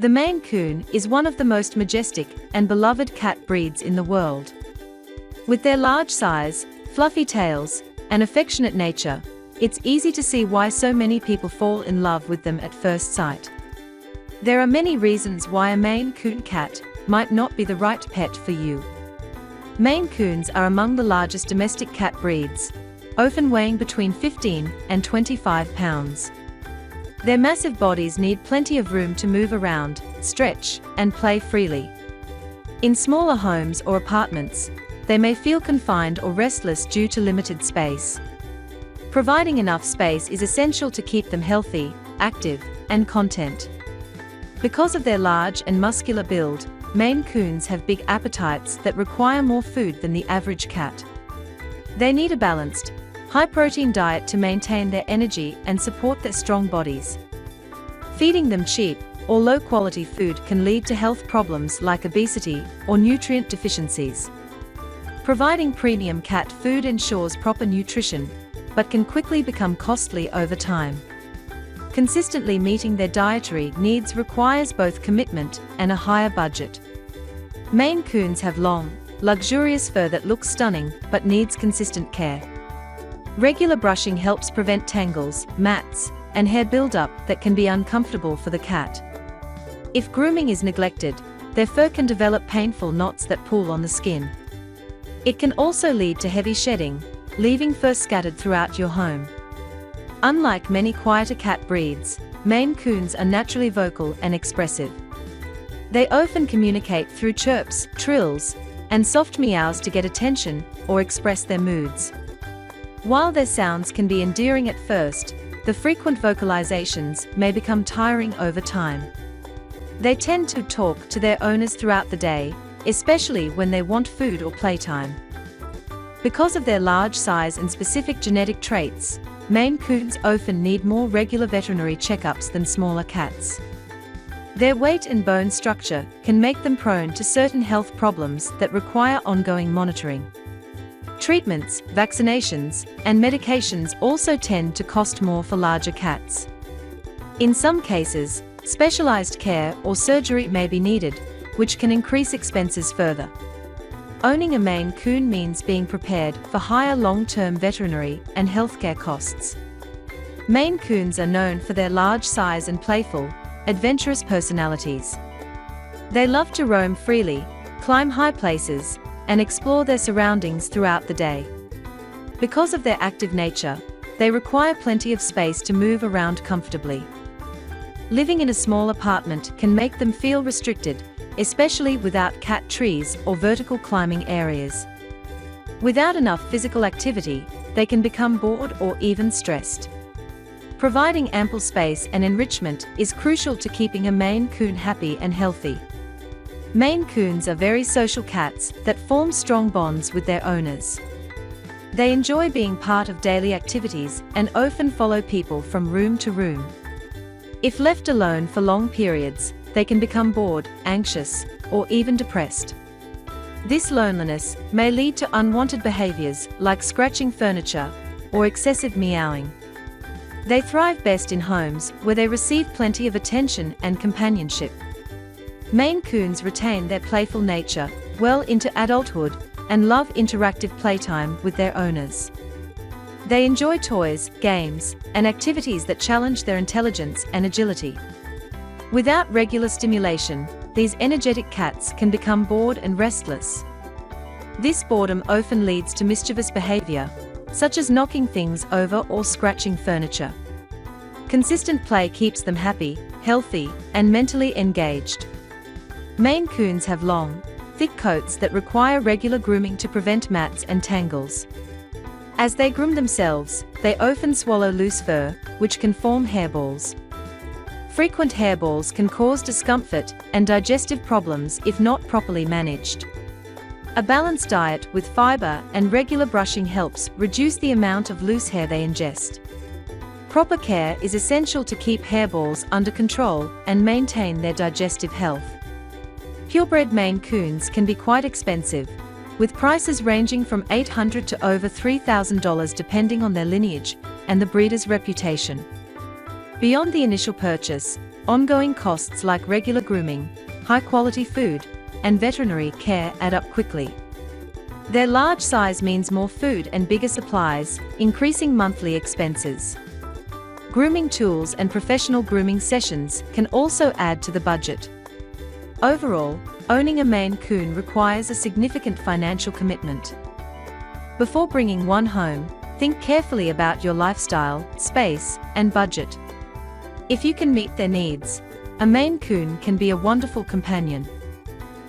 The Maine Coon is one of the most majestic and beloved cat breeds in the world. With their large size, fluffy tails, and affectionate nature, it's easy to see why so many people fall in love with them at first sight. There are many reasons why a Maine Coon cat might not be the right pet for you. Maine Coons are among the largest domestic cat breeds, often weighing between 15 and 25 pounds. Their massive bodies need plenty of room to move around, stretch, and play freely. In smaller homes or apartments, they may feel confined or restless due to limited space. Providing enough space is essential to keep them healthy, active, and content. Because of their large and muscular build, Maine Coons have big appetites that require more food than the average cat. They need a balanced, high-protein diet to maintain their energy and support their strong bodies. Feeding them cheap or low-quality food can lead to health problems like obesity or nutrient deficiencies. Providing premium cat food ensures proper nutrition, but can quickly become costly over time. Consistently meeting their dietary needs requires both commitment and a higher budget. Maine Coons have long, luxurious fur that looks stunning but needs consistent care. Regular brushing helps prevent tangles, mats, and hair buildup that can be uncomfortable for the cat. If grooming is neglected, their fur can develop painful knots that pull on the skin. It can also lead to heavy shedding, leaving fur scattered throughout your home. Unlike many quieter cat breeds, Maine Coons are naturally vocal and expressive. They often communicate through chirps, trills, and soft meows to get attention or express their moods. While their sounds can be endearing at first, the frequent vocalizations may become tiring over time. They tend to talk to their owners throughout the day, especially when they want food or playtime. Because of their large size and specific genetic traits, Maine Coons often need more regular veterinary checkups than smaller cats. Their weight and bone structure can make them prone to certain health problems that require ongoing monitoring. Treatments, vaccinations, and medications also tend to cost more for larger cats. In some cases, specialized care or surgery may be needed, which can increase expenses further. Owning a Maine Coon means being prepared for higher long-term veterinary and healthcare costs. Maine Coons are known for their large size and playful, adventurous personalities. They love to roam freely, climb high places, and explore their surroundings throughout the day. Because of their active nature, they require plenty of space to move around comfortably. Living in a small apartment can make them feel restricted, especially without cat trees or vertical climbing areas. Without enough physical activity, they can become bored or even stressed. Providing ample space and enrichment is crucial to keeping a Maine Coon happy and healthy. Maine Coons are very social cats that form strong bonds with their owners. They enjoy being part of daily activities and often follow people from room to room. If left alone for long periods, they can become bored, anxious, or even depressed. This loneliness may lead to unwanted behaviors like scratching furniture or excessive meowing. They thrive best in homes where they receive plenty of attention and companionship. Maine Coons retain their playful nature well into adulthood and love interactive playtime with their owners. They enjoy toys, games, and activities that challenge their intelligence and agility. Without regular stimulation, these energetic cats can become bored and restless. This boredom often leads to mischievous behavior, such as knocking things over or scratching furniture. Consistent play keeps them happy, healthy, and mentally engaged. Maine Coons have long, thick coats that require regular grooming to prevent mats and tangles. As they groom themselves, they often swallow loose fur, which can form hairballs. Frequent hairballs can cause discomfort and digestive problems if not properly managed. A balanced diet with fiber and regular brushing helps reduce the amount of loose hair they ingest. Proper care is essential to keep hairballs under control and maintain their digestive health. Purebred Maine Coons can be quite expensive, with prices ranging from $800 to over $3,000 depending on their lineage and the breeder's reputation. Beyond the initial purchase, ongoing costs like regular grooming, high-quality food, and veterinary care add up quickly. Their large size means more food and bigger supplies, increasing monthly expenses. Grooming tools and professional grooming sessions can also add to the budget. Overall, owning a Maine Coon requires a significant financial commitment. Before bringing one home, think carefully about your lifestyle, space, and budget. If you can meet their needs, a Maine Coon can be a wonderful companion.